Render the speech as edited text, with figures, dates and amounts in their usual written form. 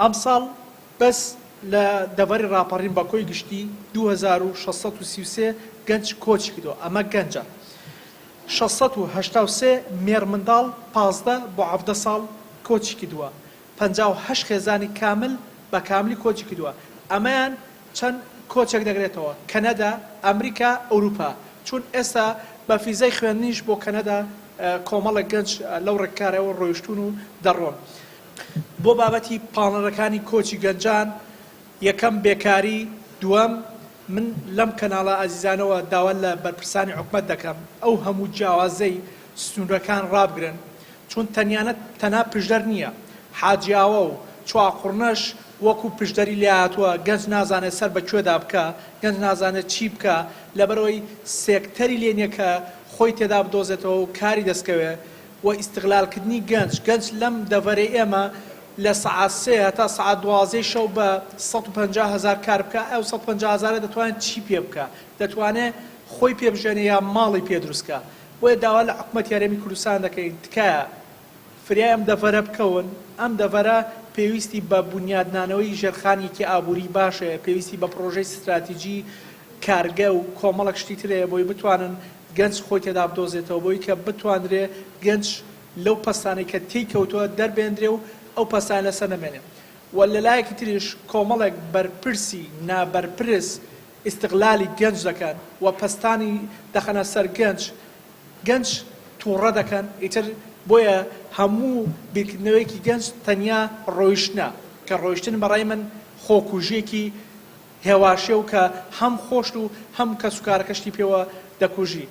ئەمساڵ بەس لە دەڤەری ڕاپەڕین بە کۆی گشتی 2633 گەنج کۆچی کردووە. ئەمە گەنجە 683 مێر منداڵ 15 بۆ 17 ساڵ کۆچی کردووە. 58 خێزانی کامل بە کاملی کۆچی کردووە. ئەمەیان چەند کۆچێک دەگرێتەوە: کەنەدا، ئەمریکا، ئەوروپا. چون ئێستا بە فیزای خوێندنیش بۆ کەنەدا کۆمەڵە گەنج لەو ڕێککارەوە ڕۆیشتون و دەڕۆن. بۆ بابەتی پاڵنەرەکانی کۆچی گەنجان، یەکەم بێکاری، دووەم من لەم کەناڵە ئازیزانەوە داوا لە بەرپرسانی حکومەت دەکەم ئەو هەموو جیاوازەی ستوونەکان ڕابگرن، چون تەنها پشدەر نییە، حاجیاوە و چواقڕنەش وەکو پشدەری لێ هاتووە. گەنج نازانێت سەر بەکوێدا بکە، گەنج نازانێت چی بکە، لەبەرەوەی سێکتەری لێنیە کە خۆی تێدا بدۆزێتەوە و کاری دەستکەوێ. و ئیستیغلالکردنی گەنج لەم دەڤەرەی ئێمە لە سەعات 3 تا سەعات 12 شەو بە 150,000 کار بکە. ئەو 150,000 دەتوانێت چی پێ بکە؟ دەتوانێت خۆی پێبژێنێ یا ماڵی پێ دروستکە. بۆیە داوا لە حکومەتی هەرێمی کوردستان دەکەین تکایە فریای ئەم دەڤەرە بکەون. ئەم دەڤەرە پێویستی بە بنیادنانەوەی ژێرخانێکی ئابووری باشەیە، پێویستی بە پرۆژەی استراتیژی کارگە و کۆمەڵک شتی ترەیە بۆی بتوانن گەنج خۆی تێدا بدۆزێتەوە، بۆی کە بتوانرێ گەنج لەو پەستانەی کە تێی کەوتووە دەربێنرێ و ئەو پەستان لەسەر نەمێنێ. و لەلایەکی تریش کۆمەڵێک بەرپرسی نابەرپرس ئیستیغلالی گەنج دەکەن و پەستانی دەخەنە سەر گەنج تووڕە دەکەن. ئیتر بۆیە هەموو بیرکردنەوەیەکی گەنج تەنیا ڕۆیشتنە، کە ڕۆیشتن بەڕای من خۆکوژیەکی هێواشێ و کە هەم خۆشت و هەم کەسوکارەکەشتی پێوە دەکوژی.